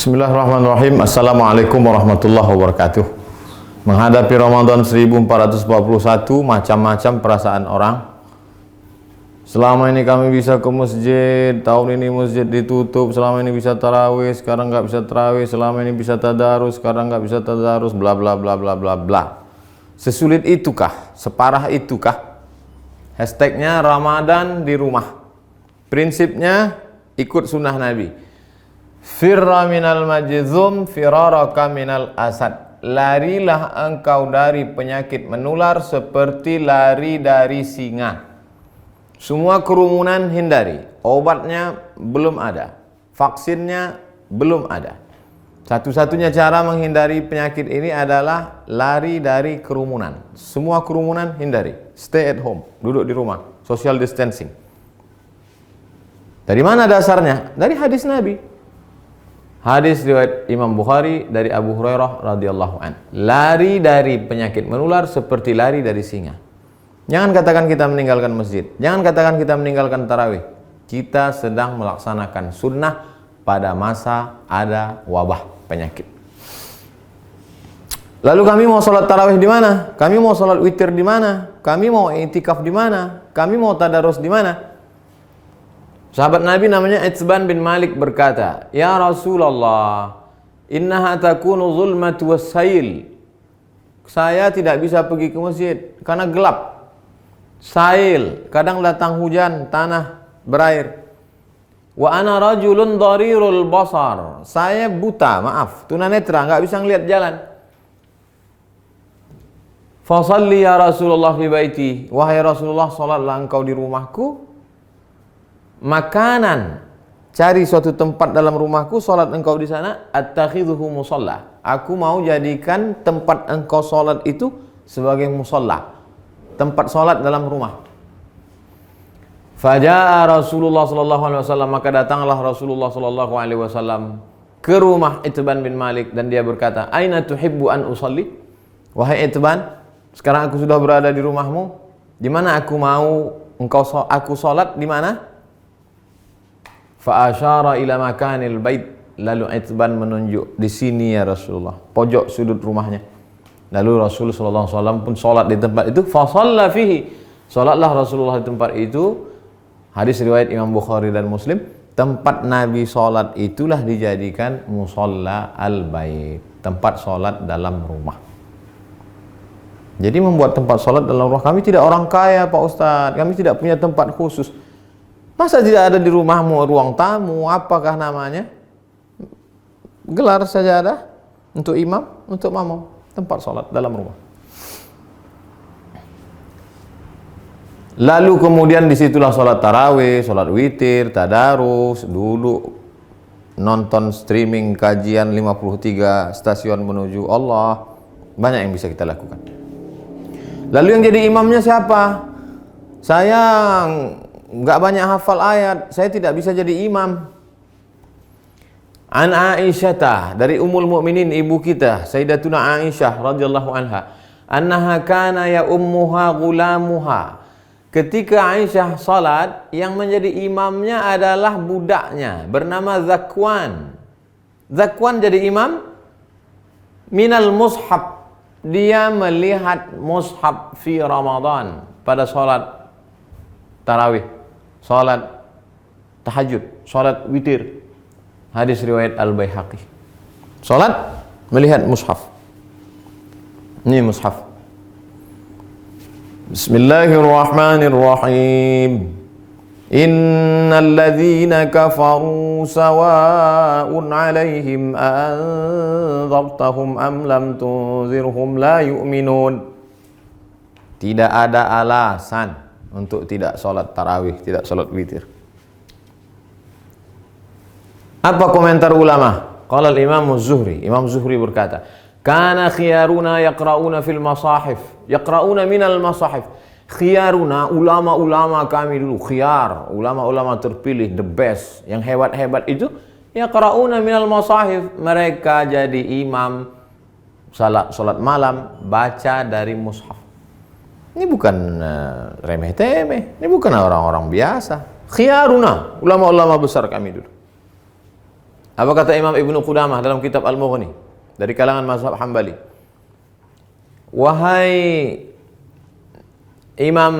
Bismillahirrahmanirrahim. Assalamualaikum warahmatullahi wabarakatuh. Menghadapi Ramadan 1441, macam-macam perasaan orang. Selama ini kami bisa ke masjid, tahun ini masjid ditutup. Selama ini bisa tarawih, sekarang nggak bisa tarawih. Selama ini bisa tadarus, sekarang nggak bisa tadarus. Bla bla bla bla bla bla. Sesulit itukah? Separah itukah? Hashtagnya Ramadan di rumah. Prinsipnya ikut sunnah Nabi. Firra minal majzum firaraka minal asad. Larilah engkau dari penyakit menular seperti lari dari singa. Semua kerumunan hindari. Obatnya belum ada, vaksinnya belum ada. Satu-satunya cara menghindari penyakit ini adalah lari dari kerumunan. Semua kerumunan hindari. Stay at home, duduk di rumah, social distancing. Dari mana dasarnya? Dari hadis Nabi. Hadis riwayat Imam Bukhari dari Abu Hurairah radhiyallahu an. Lari dari penyakit menular seperti lari dari singa. Jangan katakan kita meninggalkan masjid. Jangan katakan kita meninggalkan tarawih. Kita sedang melaksanakan sunnah pada masa ada wabah penyakit. Lalu kami mau sholat tarawih di mana? Kami mau sholat witir di mana? Kami mau i'tikaf di mana? Kami mau tadarus di mana? Sahabat Nabi namanya Itsban bin Malik berkata, "Ya Rasulullah, innaha takunu zulmatu wassail." Saya tidak bisa pergi ke masjid karena gelap. Sail, kadang datang hujan, tanah berair. Wa ana rajulun dharirul basar. Saya buta, maaf, tunanetra, enggak bisa ngelihat jalan. Fa shalli ya Rasulullah fi baiti. Wahai Rasulullah, salatlah engkau di rumahku. Makanan, cari suatu tempat dalam rumahku, solat engkau di sana. Attakhidhuhu musalla. Aku mau jadikan tempat engkau solat itu sebagai musalla, tempat solat dalam rumah. Faja'a Rasulullah sallallahu alaihi wasallam, maka datanglah Rasulullah sallallahu alaihi wasallam ke rumah Itsban bin Malik dan dia berkata, "Aina tuhibbu an usalli?" Wahai Itsban, sekarang aku sudah berada di rumahmu. Di mana aku mau aku solat di mana? Fa asyara ila makanil bait. Lalu Itsban menunjuk, di sini ya Rasulullah, pojok sudut rumahnya. Lalu Rasulullah sallallahu alaihi wasallam pun salat di tempat itu. Fa shalla fihi. Salatlah Rasulullah di tempat itu. Hadis riwayat Imam Bukhari dan Muslim. Tempat Nabi salat itulah dijadikan musalla al-bait, tempat salat dalam rumah. Jadi membuat tempat salat dalam rumah. Kami tidak orang kaya, Pak Ustadz. Kami tidak punya tempat khusus. Masa tidak ada di rumahmu ruang tamu, apakah namanya? Gelar sajadah untuk imam, untuk makmum, tempat sholat dalam rumah. Lalu kemudian disitulah sholat tarawih, sholat witir, tadarus, duduk nonton streaming kajian 53 stasiun menuju Allah. Banyak yang bisa kita lakukan. Lalu yang jadi imamnya siapa? Saya nggak banyak hafal ayat, saya tidak bisa jadi imam. An Aisyah, dari Ummul Mukminin, ibu kita Sayyidatuna Aisyah radhiyallahu anha, annaha kana ya ummuha gulamuha. Ketika Aisyah salat, yang menjadi imamnya adalah budaknya bernama Zakwan. Zakwan jadi imam minal mushaf. Dia melihat mushaf fi Ramadan pada salat tarawih, salat tahajud, salat witir. Hadis riwayat Al-Baihaqi. Salat melihat mushaf. Ini mushaf. Bismillahirrahmanirrahim. Innal ladzina kafaru sawa'un 'alaihim anzartahum am lam tunzirhum la yu'minun. Tidak ada alasan untuk tidak sholat tarawih, tidak sholat witir. Apa komentar ulama? Qala al-Imam Zuhri. Imam Zuhri berkata, "Kana khiyaruna yaqra'una fil masahif." Yaqra'una minal masahif. Khiyaruna, ulama-ulama kami dulu, khiyar, ulama-ulama terpilih, the best, yang hebat-hebat itu, yaqra'una minal masahif. Mereka jadi imam salat malam, baca dari mushaf. Ini bukan remeh-temeh, ini bukan orang-orang biasa. Khiyaruna, ulama-ulama besar kami dulu. Apa kata Imam Ibnu Qudamah dalam kitab Al-Mughni dari kalangan mazhab Hambali? Wahai Imam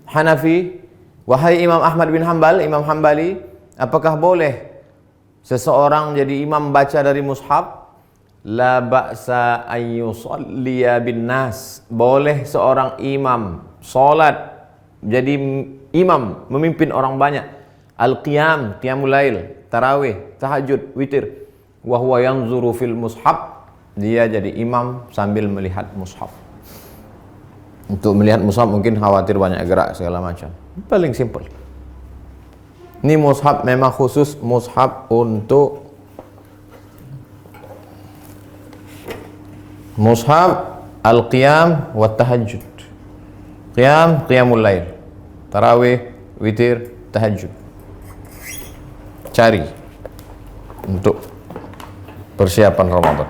Hanafi, wahai Imam Ahmad bin Hanbal, Imam Hambali, apakah boleh seseorang jadi imam baca dari mushaf? La ba'sa an yusalliya bin nas. Boleh seorang imam salat jadi imam memimpin orang banyak. Al-qiyam, qiyamul lail, tarawih, tahajud, witir. Wa huwa yanzuru fil mushaf. Dia jadi imam sambil melihat mushaf. Untuk melihat mushaf mungkin khawatir banyak gerak segala macam. Paling simple. Ini mushaf memang khusus mushaf untuk mushaf al-qiyam wa tahajud. Qiyam, qiyamul lail. Tarawih, witir, tahajud. Cari untuk persiapan Ramadan.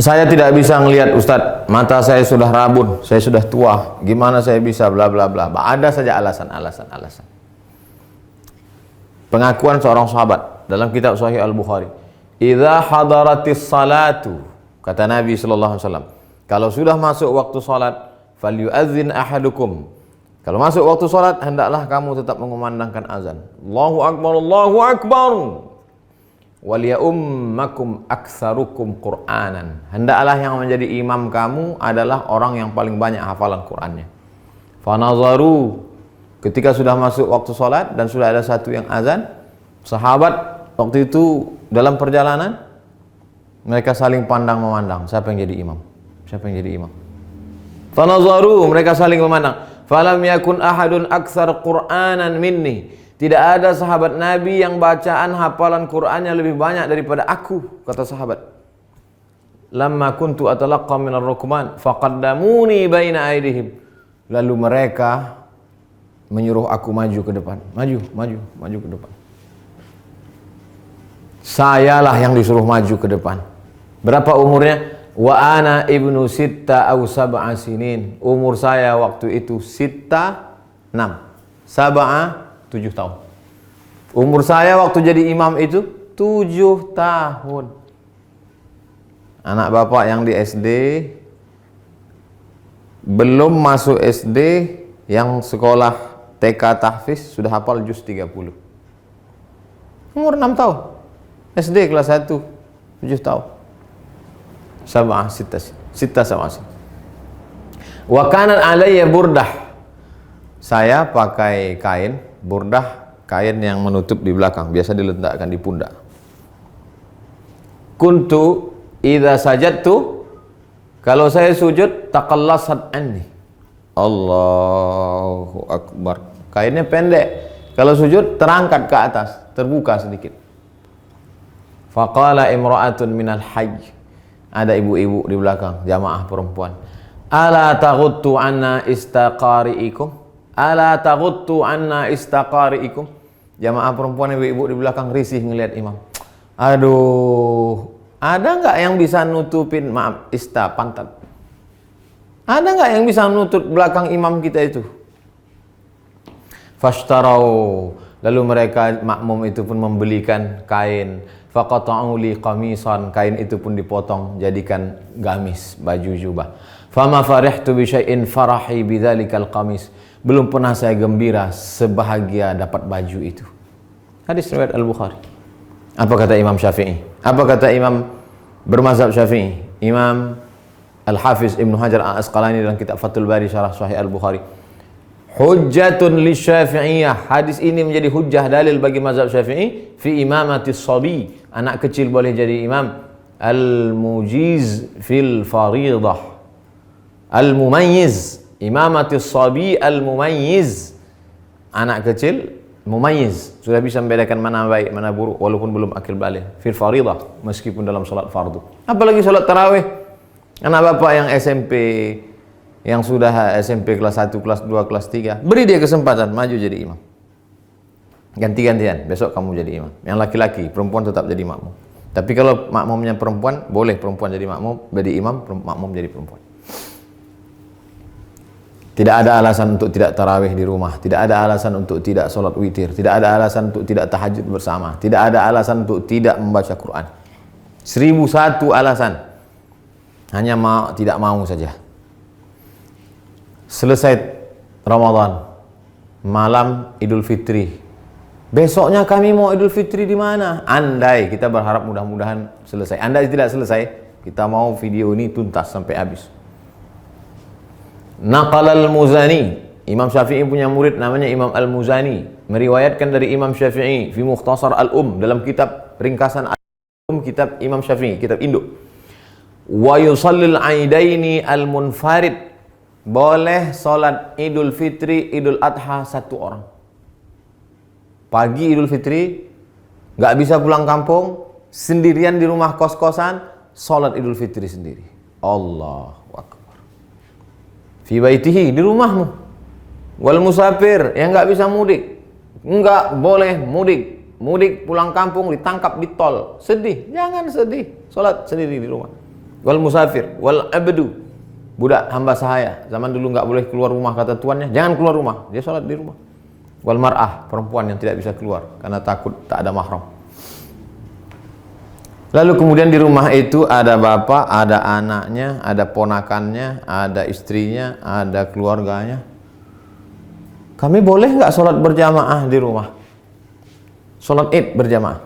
Saya tidak bisa melihat Ustadz, mata saya sudah rabun, saya sudah tua, gimana saya bisa bla bla bla. Ada saja alasan. Pengakuan seorang sahabat dalam kitab Sahih Al-Bukhari. Idza hadaratis salatu, kata Nabi sallallahu alaihi wasallam, kalau sudah masuk waktu salat, falyu'adzin ahadukum. Kalau masuk waktu salat, hendaklah kamu tetap mengumandangkan azan. Allahu akbar, Allahu akbar. Waliyummakum aktsarukum Qur'anan. Hendaklah yang menjadi imam kamu adalah orang yang paling banyak hafalan Qur'annya. Fanazaru, ketika sudah masuk waktu salat dan sudah ada satu yang azan, sahabat waktu itu dalam perjalanan mereka saling pandang memandang, siapa yang jadi imam? Siapa yang jadi imam? Fanazaru, mereka saling memandang. Falam yakun ahadun aktsar Qur'anan minni. Tidak ada sahabat Nabi yang bacaan hafalan Qur'annya lebih banyak daripada aku, kata sahabat. Lamma kuntu atalaqqa minar rukman faqaddamuni baina aydihim. Lalu mereka menyuruh aku maju ke depan. Maju ke depan. Sayalah yang disuruh maju ke depan. Berapa umurnya? Wa ana ibnu sitta aw sab'a sinin. Umur saya waktu itu sitta 6. Sab'a 7 tahun. Umur saya waktu jadi imam itu 7 tahun. Anak bapak yang di SD, belum masuk SD, yang sekolah TK tahfiz sudah hafal juz 30. Umur 6 tahun. SD kelas 1, 7 tahun. Sab'ah sitta sab'ah. Wa kanat alayya burdah. Saya pakai kain burdah, kain yang menutup di belakang, biasa diletakkan di pundak. Kuntu idza sajadtu, kalau saya sujud, taqallasat anni. Allahu akbar. Kainnya pendek. Kalau sujud terangkat ke atas, terbuka sedikit. Faqala imra'atun minal hayy. Ada ibu-ibu di belakang, jamaah perempuan. Ala taghuttu anna istaqari'ikum? Ala taghuttu anna istaqari'ikum. Jamaah perempuan ibu-ibu di belakang risih ngelihat imam. Aduh, ada nggak yang bisa nutupin pantat? Ada nggak yang bisa nutup belakang imam kita itu? Fashtarau, lalu mereka makmum itu pun membelikan kain. Faqata'u li qamisan, kain itu pun dipotong jadikan gamis, baju jubah. Fama farihtu bi syai'in farahi bidzalikal qamis. Belum pernah saya gembira sebahagia dapat baju itu. Hadis riwayat Al-Bukhari. Apa kata Imam Syafi'i? Apa kata Imam bermazhab Syafi'i? Imam Al-Hafiz Ibnu Hajar Al-Asqalani dalam kitab Fathul Bari Syarah Sahih Al-Bukhari. Hujjatun li Syafi'iyah. Hadis ini menjadi hujjah dalil bagi mazhab Syafi'i fi imamatis sabi. Anak kecil boleh jadi imam. Al-mujiz fil faridah. Al-mumayyiz. Imamatis sabi al-mumayyiz. Anak kecil mumayyiz, sudah bisa membedakan mana baik mana buruk walaupun belum akil baligh. Fil faridah, meskipun dalam salat fardu. Apalagi salat tarawih. Anak bapak yang SMP, yang sudah SMP kelas 1, kelas 2, kelas 3, beri dia kesempatan maju jadi imam. Ganti-gantian, besok kamu jadi imam. Yang laki-laki, perempuan tetap jadi makmum. Tapi kalau makmumnya perempuan, boleh perempuan jadi makmum, jadi imam, makmum jadi perempuan. Tidak ada alasan untuk tidak tarawih di rumah. Tidak ada alasan untuk tidak sholat witir. Tidak ada alasan untuk tidak tahajud bersama. Tidak ada alasan untuk tidak membaca Quran. 1001 alasan. Hanya tidak mau saja. Selesai Ramadan, malam Idul Fitri. Besoknya kami mau Idul Fitri di mana? Andai, kita berharap mudah-mudahan selesai. Andai tidak selesai, kita mau video ini tuntas sampai habis. Naqal al-Muzani, Imam Syafi'i punya murid namanya Imam al-Muzani, meriwayatkan dari Imam Syafi'i fi Mukhtasar al-Um, dalam kitab ringkasan al-Um, kitab Imam Syafi'i, kitab induk. Wa yusallil aidaini al-munfarid, boleh salat Idul Fitri, Idul Adha satu orang. Pagi Idul Fitri, nggak bisa pulang kampung, sendirian di rumah kos-kosan, salat Idul Fitri sendiri. Allahu Akbar. Fi baitihi, di rumahmu. Wal musafir, yang nggak bisa mudik, nggak boleh mudik. Mudik pulang kampung ditangkap di tol, sedih. Jangan sedih, salat sendiri di rumah. Wal musafir, wal abdu, budak hamba sahaya. Zaman dulu nggak boleh keluar rumah kata tuannya, jangan keluar rumah, dia salat di rumah. Wal mar'ah, perempuan yang tidak bisa keluar karena takut tak ada mahram. Lalu kemudian di rumah itu ada bapak, ada anaknya, ada ponakannya, ada istrinya, ada keluarganya. Kami boleh nggak sholat berjamaah di rumah? Sholat id berjamaah.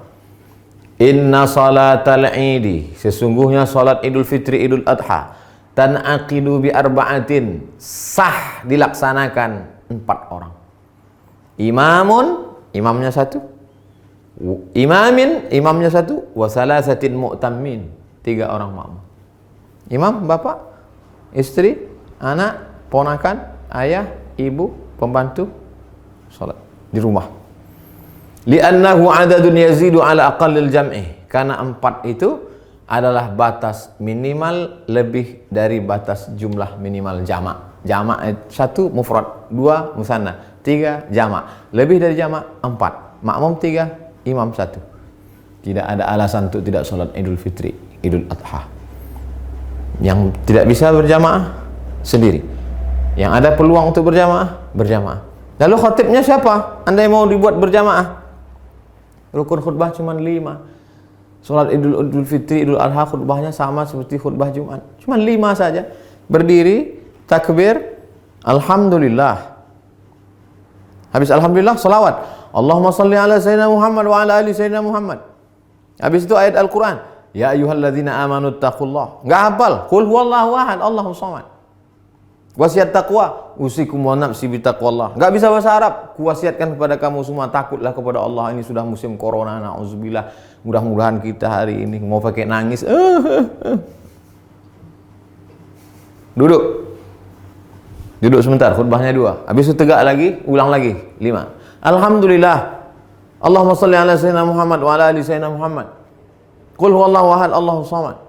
Inna salatal idi, sesungguhnya sholat Idul Fitri, Idul Adha, tan'aqidu bi arba'atin, sah dilaksanakan 4 orang. Imamun, imamnya 1. Imamin, imamnya 1. Wa salasatin mu'tammin, 3 orang makmum. Imam, bapak, istri, anak, ponakan, ayah, ibu, pembantu, salat di rumah. Li'annahu adadun yazidu ala aqallil jam'i, karena 4 itu adalah batas minimal lebih dari batas jumlah minimal jamak. Jamak 1 mufrad, 2 musanna, 3 jamak. Lebih dari jamak 4. Makmum 3, imam 1. Tidak ada alasan untuk tidak sholat Idul Fitri, Idul Adha. Yang tidak bisa berjamaah sendiri. Yang ada peluang untuk berjamaah, berjamaah. Lalu khatibnya siapa? Andai mau dibuat berjamaah, rukun khutbah cuma 5. Sholat Idul Fitri, Idul Adha khutbahnya sama seperti khutbah Jumat, cuma 5 saja. Berdiri, takbir, alhamdulillah. Habis alhamdulillah, salawat. Allahumma salli ala Sayyidina Muhammad wa ala ali Sayyidina Muhammad. Habis itu ayat Al-Quran. Ya ayyuhalladzina amanu taqullah. Nggak hafal. Qul huwallahu ahad, Allahu samad. Wasiat taqwa. Usikum wa nafsi bitaqwallah. Nggak bisa bahasa Arab. Kuwasiatkan kepada kamu semua, takutlah kepada Allah. Ini sudah musim corona, na'udzubillah. Mudah-mudahan kita hari ini mau pakai nangis. Duduk. Duduk sebentar, khutbahnya 2. Habis itu tegak lagi, ulang lagi 5. Alhamdulillah. Allahumma salli ala Sayyidina Muhammad wa ala ali Sayyidina Muhammad. Qul huwallahu ahad, Allahu samad.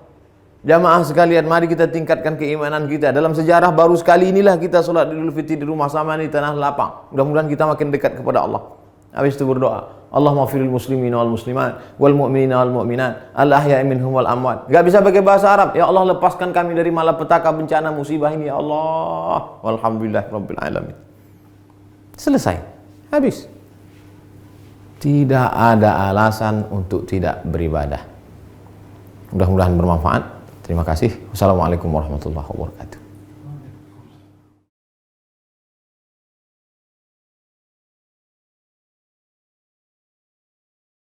Jamaah sekalian, mari kita tingkatkan keimanan kita. Dalam sejarah baru sekali inilah kita sholat Idul Fitri di rumah sama di tanah lapang. Mudah-mudahan kita makin dekat kepada Allah. Habis itu berdoa, Allahumma firil muslimin wal muslimat wal mu'minina wal mu'minat al ahya'i minhum wal amwat. Gak bisa pakai bahasa Arab. Ya Allah, lepaskan kami dari malapetaka, bencana, musibah ini ya Allah. Walhamdulillah rabbil alamin. Selesai. Habis. Tidak ada alasan untuk tidak beribadah. Mudah-mudahan bermanfaat. Terima kasih. Wassalamualaikum warahmatullahi wabarakatuh.